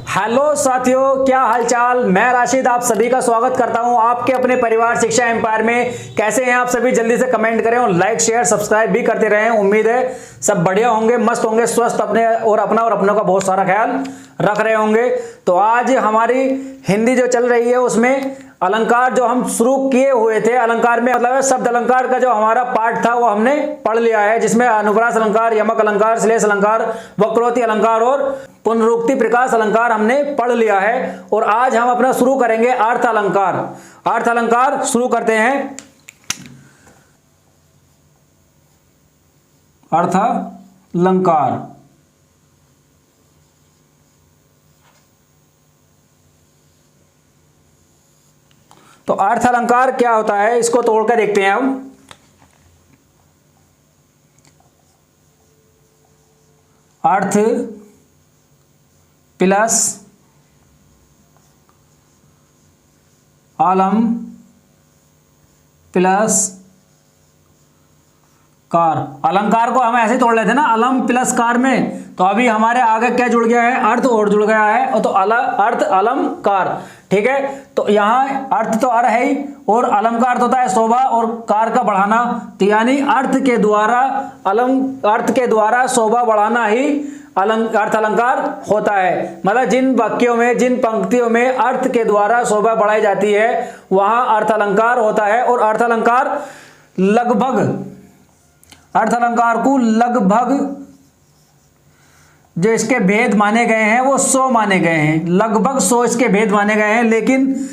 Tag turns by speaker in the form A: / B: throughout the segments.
A: Hello साथियों, क्या हालचाल। मैं राशिद आप सभी का स्वागत करता हूं आपके अपने परिवार शिक्षा एम्पायर में। कैसे हैं आप सभी? जल्दी से कमेंट करें और लाइक शेयर सब्सक्राइब भी करते रहें। उम्मीद है सब बढ़िया होंगे, मस्त होंगे, स्वस्थ अपने और अपनों का बहुत सारा ख्याल रख रहे होंगे। तो आज हमारी हिंदी जो चल रही है उसमें अलंकार जो हम शुरू किए हुए थे, अलंकार में मतलब शब्द अलंकार का जो हमारा पार्ट था वो हमने पढ़ लिया है, जिसमें अनुप्रास अलंकार, यमक अलंकार, श्लेष अलंकार, वक्रोक्ति अलंकार और पुनरुक्ति प्रकाश अलंकार हमने पढ़ लिया है। और आज हम अपना शुरू करेंगे अर्थ अलंकार। अर्थ अलंकार शुरू करते हैं। अर्थ अलंकार तो अर्थ अलंकार क्या होता है इसको तोड़कर देखते हैं हम। अर्थ प्लस अलम प्लस कार। अलंकार को हम ऐसे तोड़ लेते हैं ना, अलम प्लस कार में। तो अभी हमारे आगे क्या जुड़ गया है? अर्थ और जुड़ गया है, और तो अर्थ अलम कार। ठीक है, तो यहाँ अर्थ तो अर्थ है ही, और अलम का अर्थ होता है शोभा और कार का बढ़ाना। तो यानी अर्थ के द्वारा शोभा बढ़ाना ही अर्थ अलंकार होता है। मतलब जिन वाक्यों में, जिन पंक्तियों में अर्थ के द्वारा शोभा बढ़ाई जाती है वहां अर्थ अलंकार होता है। और अर्थ अलंकार को लगभग जो इसके भेद माने गए हैं वो 100 माने गए हैं, लगभग 100 इसके भेद माने गए हैं। लेकिन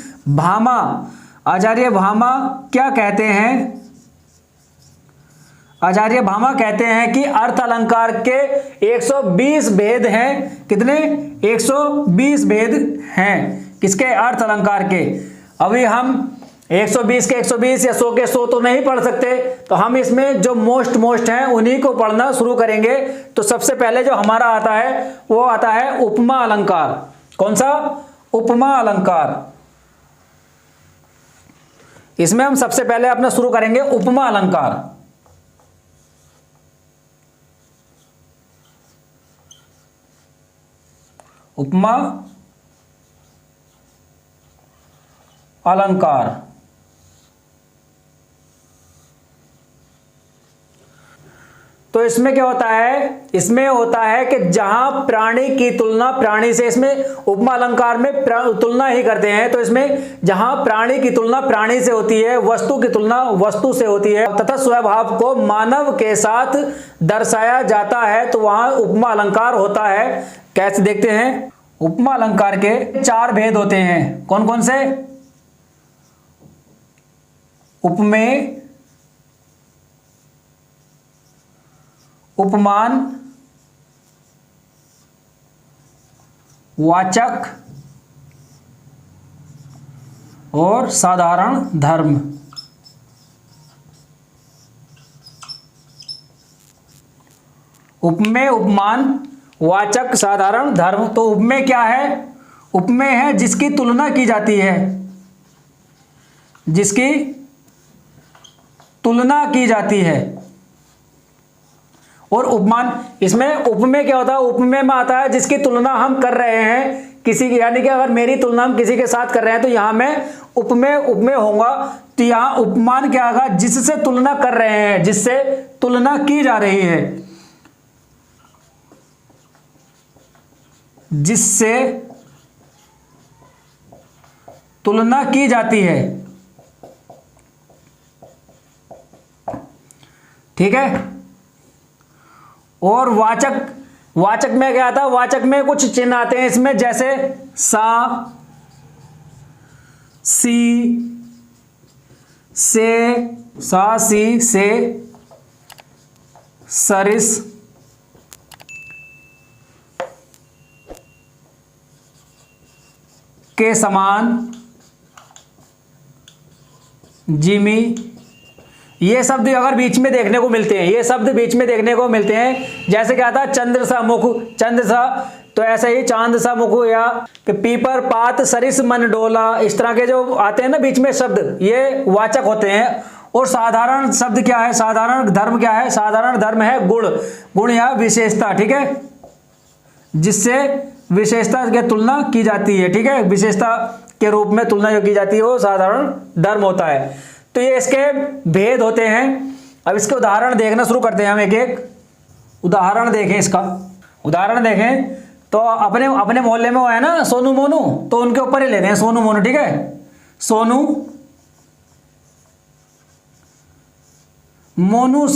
A: आचार्य भामा क्या कहते हैं? आचार्य भामा कहते हैं कि अर्थ अलंकार के 120 भेद हैं। कितने? 120 भेद हैं किसके? अर्थ अलंकार के। अभी हम 120 के 120 या 100 के 100 तो नहीं पढ़ सकते, तो हम इसमें जो मोस्ट हैं उन्हीं को पढ़ना शुरू करेंगे। तो सबसे पहले जो हमारा आता है वो आता है उपमा अलंकार। कौन सा? उपमा अलंकार। इसमें हम सबसे पहले अपना शुरू करेंगे उपमा अलंकार। उपमा अलंकार तो इसमें क्या होता है? इसमें होता है कि जहां प्राणी की तुलना प्राणी से, इसमें उपमा अलंकार में तुलना ही करते हैं। तो इसमें जहां प्राणी की तुलना प्राणी से होती है, वस्तु की तुलना वस्तु से होती है, तथा स्वभाव को मानव के साथ दर्शाया जाता है, तो वहां उपमा अलंकार होता है। कैसे देखते हैं? उपमा अलंकार के 4 भेद होते हैं। कौन कौन से? उपमेय, उपमान, वाचक और साधारण धर्म। उपमेय, उपमान, वाचक, साधारण धर्म। तो उपमेय क्या है? उपमेय है जिसकी तुलना की जाती है, जिसकी तुलना की जाती है। और उपमान, इसमें उपमेय क्या होता है? उपमेय में आता है जिसकी तुलना हम कर रहे हैं किसी की, यानी कि अगर मेरी तुलना हम किसी के साथ कर रहे हैं तो यहां मैं उपमेय होगा। तो यहां उपमान क्या होगा? जिससे तुलना कर रहे हैं, जिससे तुलना की जा रही है, जिससे तुलना की जाती है। ठीक है। और वाचक में क्या आता है? वाचक में कुछ चिन्ह आते हैं इसमें, जैसे सा, सी, से, सा, सी, से, सरिस, के समान, जिमी। ये शब्द अगर बीच में देखने को मिलते हैं, ये शब्द बीच में देखने को मिलते हैं। जैसे क्या था? चंद्र सा मुख, चंद्र सा, तो ऐसे ही चांद सा मुख, या पीपर पात सरिस मन डोला, इस तरह के जो आते हैं ना बीच में शब्द, ये वाचक होते हैं। और साधारण शब्द क्या है? साधारण धर्म क्या है? साधारण धर्म है गुण, गुण या विशेषता। ठीक है, जिससे विशेषता की तुलना की जाती है, ठीक है, विशेषता के रूप में तुलना जो की जाती है वो साधारण धर्म होता है। तो ये इसके भेद होते हैं। अब इसके उदाहरण देखना शुरू करते हैं हम, एक एक उदाहरण देखें इसका। उदाहरण देखें तो अपने अपने मोहल्ले में वो है ना सोनू मोनू, तो उनके ऊपर ही लेते हैं सोनू मोनू, ठीक है। सोनू मोनू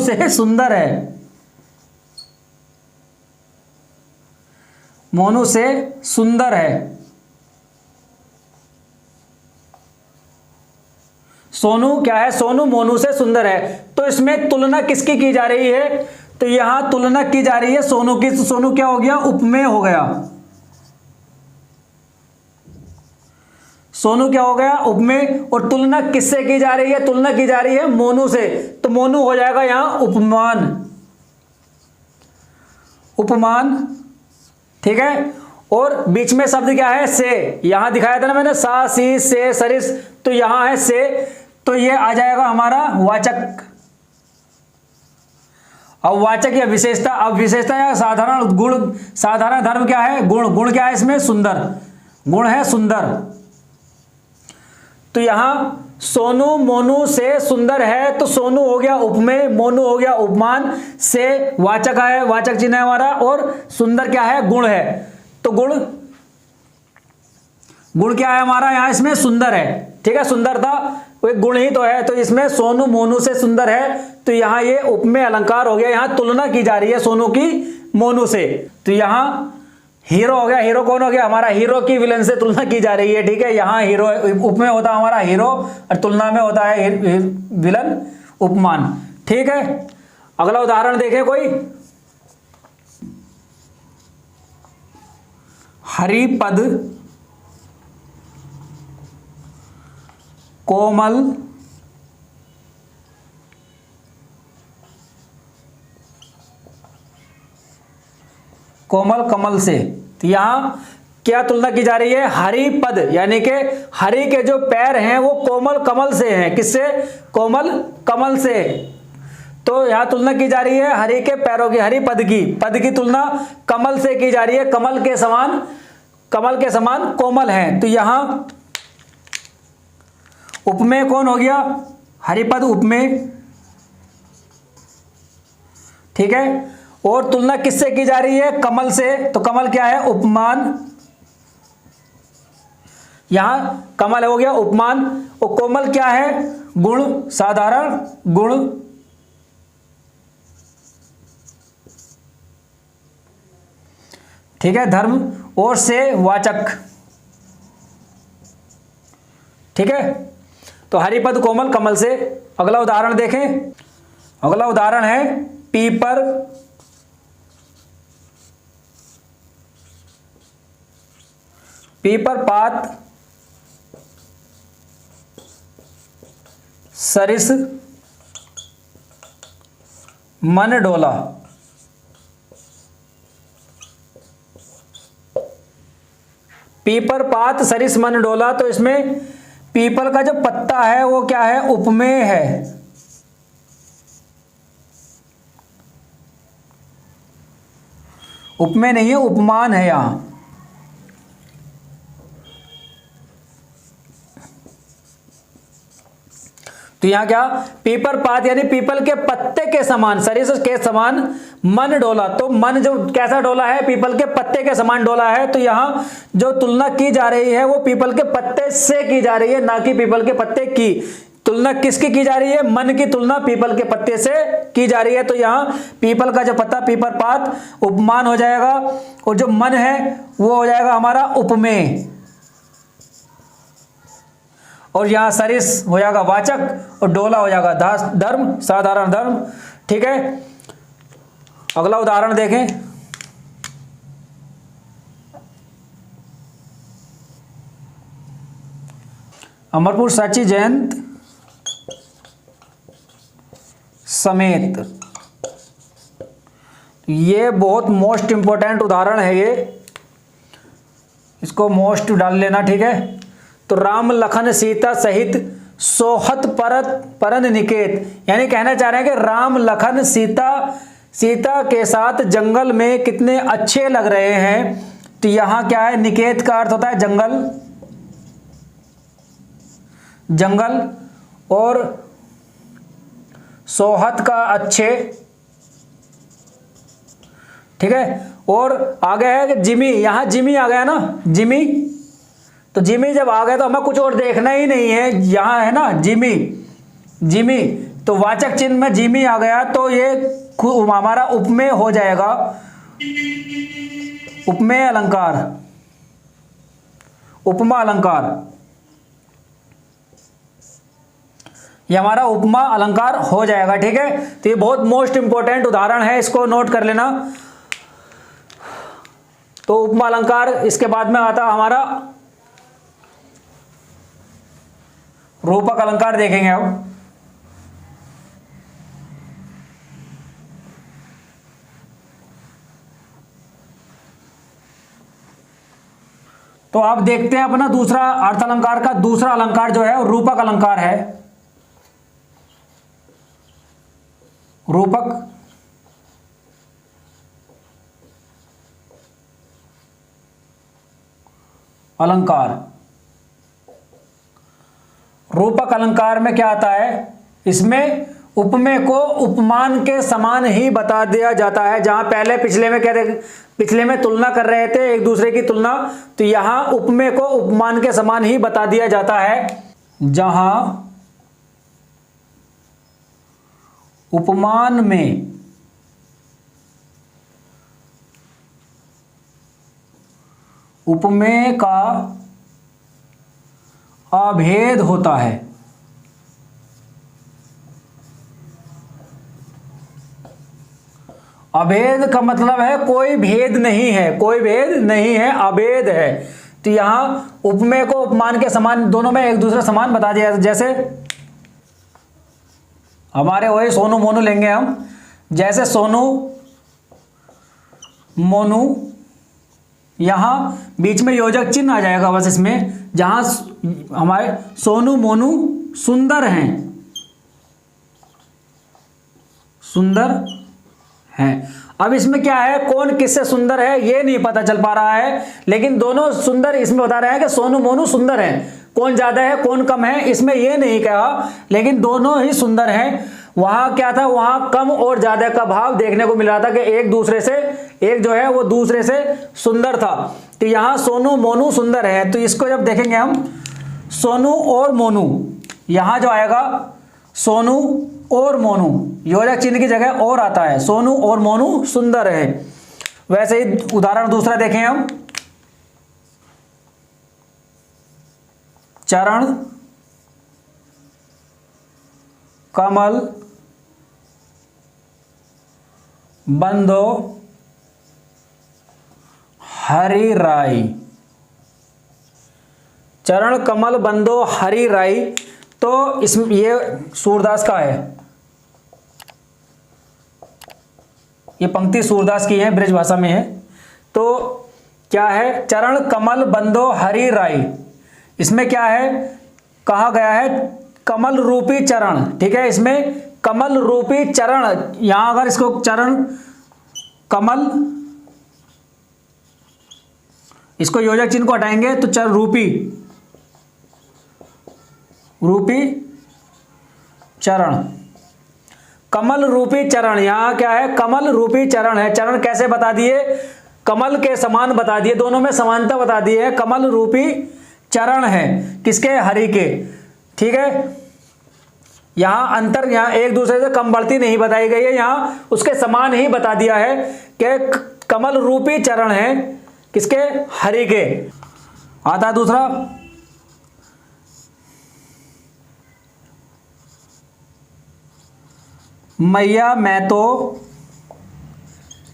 A: से सुंदर है, मोनू से सुंदर है। सोनू क्या है, सोनू मोनू से सुंदर है। तो इसमें तुलना किसकी की जा रही है, तो यहां तुलना की जा रही है सोनू की। तो सोनू क्या हो गया, उपमेय हो गया। सोनू क्या हो गया, उपमेय। और तुलना किससे की जा रही है, तुलना की जा रही है मोनू से, तो मोनू हो जाएगा यहां उपमान, उपमान, ठीक है। और बीच में शब्द क्या है, से, यहां दिखाया था ना मैंने, सा सी से सरिस, तो यहां है से, तो ये आ जाएगा हमारा वाचक। अब वाचक या विशेषता, अब विशेषता या साधारण गुण, साधारण धर्म क्या है, गुण, गुण क्या है इसमें, सुंदर, गुण है सुंदर। तो यहां सोनू मोनू से सुंदर है, तो सोनू हो गया उपमेय, मोनू हो गया उपमान, से वाचक है, वाचक चिन्ह है हमारा, और सुंदर क्या है, गुण है। तो गुण, गुण क्या है हमारा यहां इसमें, सुंदर है, ठीक है। सुंदरता वो एक गुण ही तो है, तो इसमें सोनू मोनू से सुंदर है, तो यहां ये उपमेय अलंकार हो गया। यहां तुलना की जा रही है सोनू की मोनू से। तो यहां हीरो हो गया, हीरो कौन हो गया हमारा, हीरो की विलन से तुलना की जा रही है, ठीक है। यहां हीरो उपमेय होता है हमारा हीरो, और तुलना में होता है विलन उपमान, ठीक है। अगला उदाहरण देखें कोई, हरिपद कोमल कोमल कमल से। तो यहां क्या तुलना की जा रही है, हरि पद, यानी कि हरि के जो पैर हैं वो कोमल कमल से हैं, किससे, कोमल कमल से। तो यहां तुलना की जा रही है हरि के पैरों की, हरि पद की, पद की तुलना कमल से की जा रही है, कमल के समान, कमल के समान कोमल हैं। तो यहां उपमेय कौन हो गया, हरिपद उपमेय, ठीक है। और तुलना किससे की जा रही है, कमल से, तो कमल क्या है, उपमान, यहां कमल हो गया उपमान। और कोमल क्या है, गुण, साधारण गुण, ठीक है, धर्म, और से वाचक, ठीक है। तो हरिपद कोमल कमल से। अगला उदाहरण देखें, अगला उदाहरण है पीपर पीपर पात सरिस मन डोला। पीपर पात सरिस मन डोला, तो इसमें पीपल का जो पत्ता है वो क्या है, उपमेय है, उपमेय नहीं है, उपमान है यहां। तो यहां क्या, पीपर पात यानी पीपल के पत्ते के समान, सरिस के समान मन डोला। तो मन जो कैसा डोला है, पीपल के पत्ते के समान डोला है। तो यहां जो तुलना की जा रही है वो पीपल के पत्ते से की जा रही है, ना कि पीपल के पत्ते की। तुलना किसकी की जा रही है, मन की तुलना पीपल के पत्ते से की जा रही है। तो यहां पीपल का जो पत्ता, पीपर पात, उपमान हो जाएगा, और जो मन है वो हो जाएगा हमारा उपमेय, और यहां सरिस हो जाएगा वाचक, और डोला हो जाएगा धर्म, साधारण धर्म, ठीक है। अगला उदाहरण देखें, अमरपुर साची जयंत समेत। ये बहुत मोस्ट इंपॉर्टेंट उदाहरण है, ये इसको मोस्ट डाल लेना, ठीक है। तो राम लखन सीता सहित सोहत परत परन निकेत, यानी कहना चाह रहे हैं कि राम लखन सीता सीता के साथ जंगल में कितने अच्छे लग रहे हैं। तो यहां क्या है, निकेत का अर्थ होता है जंगल, जंगल, और सोहत का अच्छे, ठीक है। और आगे है कि जिमी, यहां जिमी आ गया ना, जिमी। तो जिमी जब आ गया तो हमें कुछ और देखना ही नहीं है, यहां है ना जिमी, जिमी, तो वाचक चिन्ह में जिमी आ गया तो ये हमारा उपमेय हो जाएगा, उपमेय अलंकार, उपमा अलंकार, ये हमारा उपमा अलंकार हो जाएगा, ठीक है। तो ये बहुत मोस्ट इंपॉर्टेंट उदाहरण है, इसको नोट कर लेना। तो उपमा अलंकार, इसके बाद में आता हमारा रूपक अलंकार देखेंगे अब। तो आप देखते हैं अपना दूसरा अर्थ अलंकार का दूसरा अलंकार जो है रूपक अलंकार है। रूपक अलंकार, रूपक अलंकार में क्या आता है, इसमें उपमेय को उपमान के समान ही बता दिया जाता है। जहां पहले पिछले में पिछले में तुलना कर रहे थे एक दूसरे की तुलना, तो यहां उपमेय को उपमान के समान ही बता दिया जाता है। जहां उपमान में उपमेय का अभेद होता है, अभेद का मतलब है कोई भेद नहीं है, कोई भेद नहीं है, अभेद है। तो यहां उपमेय को उपमान के समान, दोनों में एक दूसरे समान बता दिया। जैसे हमारे वही सोनू मोनू लेंगे हम, जैसे सोनू मोनू, यहां बीच में योजक चिन्ह आ जाएगा बस इसमें, जहां हमारे सोनू मोनू सुंदर हैं, सुंदर हैं। अब इसमें क्या है, कौन किससे सुंदर है ये नहीं पता चल पा रहा है, लेकिन दोनों सुंदर इसमें बता रहे हैं कि सोनू मोनू सुंदर हैं। कौन ज्यादा है कौन कम है इसमें ये नहीं कहा, लेकिन दोनों ही सुंदर हैं। वहां क्या था, वहां कम और ज्यादा का भाव देखने को मिल रहा था कि एक दूसरे से, एक जो है वो दूसरे से सुंदर था। तो यहां सोनू मोनू सुंदर है, तो इसको जब देखेंगे हम सोनू और मोनू, यहां जो आएगा सोनू और मोनू, योजक चिन्ह की जगह और आता है, सोनू और मोनू सुंदर है। वैसे ही उदाहरण दूसरा देखें हम, चरण कमल बंदो हरि राई, चरण कमल बंदो हरि राई। तो इसमें ये सूरदास का है, ये पंक्ति सूरदास की है, ब्रज भाषा में है। तो क्या है, चरण कमल बंदो हरि राई, इसमें क्या है, कहा गया है कमल रूपी चरण, ठीक है। इसमें कमल रूपी चरण, यहां अगर इसको चरण कमल, इसको योजक चिन्ह को हटाएंगे तो चरण रूपी, रूपी चरण, कमल रूपी चरण, यहां क्या है, कमल रूपी चरण है। चरण कैसे बता दिए, कमल के समान बता दिए, दोनों में समानता बता दी है। कमल रूपी चरण है किसके, हरि के, ठीक है। यहां अंतर, यहां एक दूसरे से कम बढ़ती नहीं बताई गई है, यहां उसके समान ही बता दिया है कि कमल रूपी चरण है किसके, हरि के। आता है दूसरा, मैया मैं तो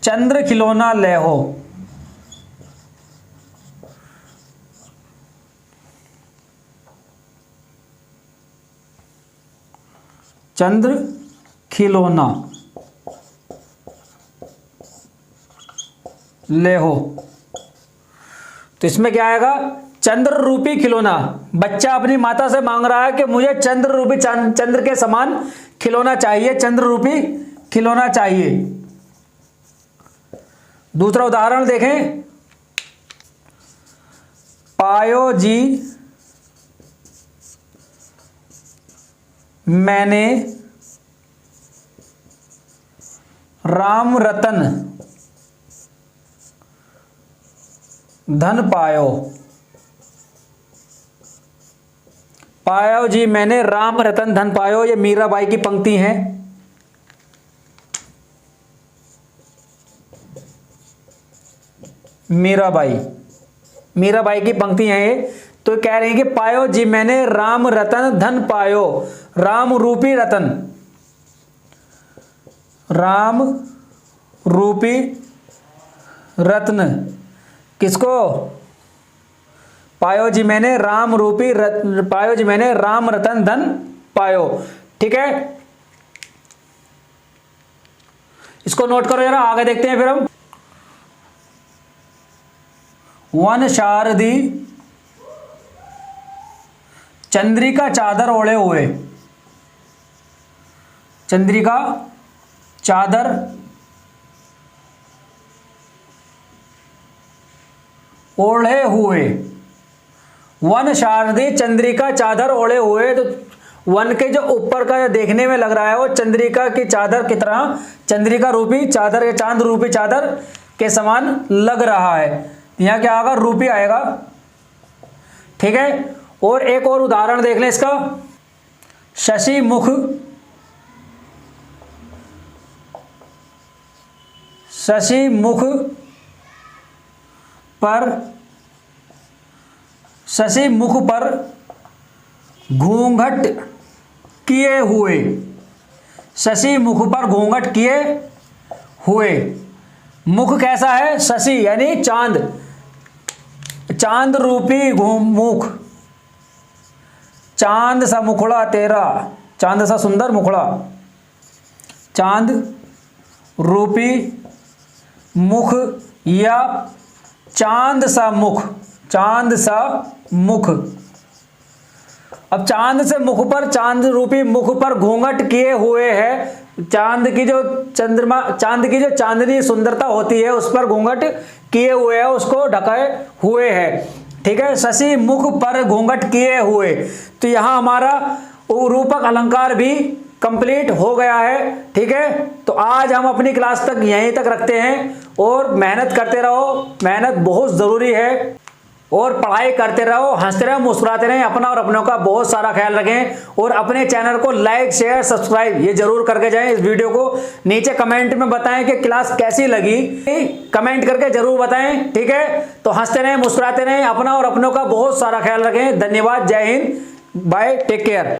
A: चंद्र खिलौना ले हो, चंद्र खिलौना ले हो। तो इसमें क्या आएगा, चंद्र रूपी खिलौना, बच्चा अपनी माता से मांग रहा है कि मुझे चंद्र रूपी, चंद्र के समान खिलौना चाहिए, चंद्र रूपी खिलौना चाहिए, दूसरा उदाहरण देखें, पायो जी मैंने राम रतन धन पायो। पायो जी मैंने राम रतन धन पायो, ये मीराबाई की पंक्ति है। मीराबाई की पंक्ति है ये। तो कह रहे हैं कि पायो जी मैंने राम रतन धन पायो, राम रूपी रतन, राम रूपी रत्न किसको? पायो जी मैंने राम रूपी रत्न, पायो जी मैंने राम रतन धन पायो। ठीक है, इसको नोट करो जरा, आगे देखते हैं फिर हम। वन शारदी चंद्रिका चादर ओढ़े हुए, चंद्रिका चादर ओढ़े हुए, वन शारदी चंद्रिका चादर ओढ़े हुए। तो वन के जो ऊपर का देखने में लग रहा है वो चंद्रिका की चादर की तरह, चंद्रिका रूपी चादर या चांद रूपी चादर के समान लग रहा है। यहां क्या आएगा? रूपी आएगा। ठीक है, और एक और उदाहरण देख लें इसका। शशि मुख पर घूंघट किए हुए, शशि मुख पर घूंघट किए हुए। मुख कैसा है? शशि यानी चांद, चांद रूपी मुख, चांद सा मुखड़ा तेरा, चांद सा सुंदर मुखड़ा, चांद रूपी मुख या चांद सा मुख, चांद सा मुख। अब चांद से मुख पर, चांद रूपी मुख पर घूंघट किए हुए है। चांद की जो चंद्रमा, चांद की जो चांदनी सुंदरता होती है उस पर घूंघट किए हुए है, उसको ढकाए हुए है। ठीक है, शशि मुख पर घूंघट किए हुए। तो यहां हमारा रूपक अलंकार भी कंप्लीट हो गया है। ठीक है, तो आज हम अपनी क्लास तक यहीं तक रखते हैं और मेहनत करते रहो, मेहनत बहुत जरूरी है। और पढ़ाई करते रहो, हंसते रहो, मुस्कुराते रहें, अपना और अपनों का बहुत सारा ख्याल रखें। और अपने चैनल को लाइक शेयर सब्सक्राइब ये जरूर करके जाएं। इस वीडियो को नीचे कमेंट में बताएं कि क्लास कैसी लगी, कमेंट करके जरूर बताएं। ठीक है, तो हंसते रहें, मुस्कुराते रहें, अपना और अपनों का बहुत सारा ख्याल रखें। धन्यवाद, जय हिंद, बाय, टेक केयर।